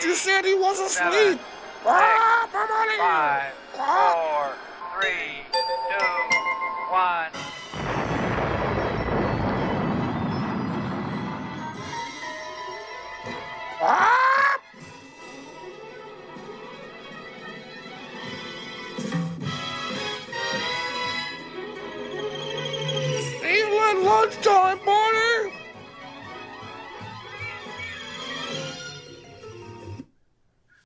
thought you said he was asleep. 6, Ah, Mamali! 5, Ah. 4, 3, 2, 1. Ah! See you at lunchtime, boys.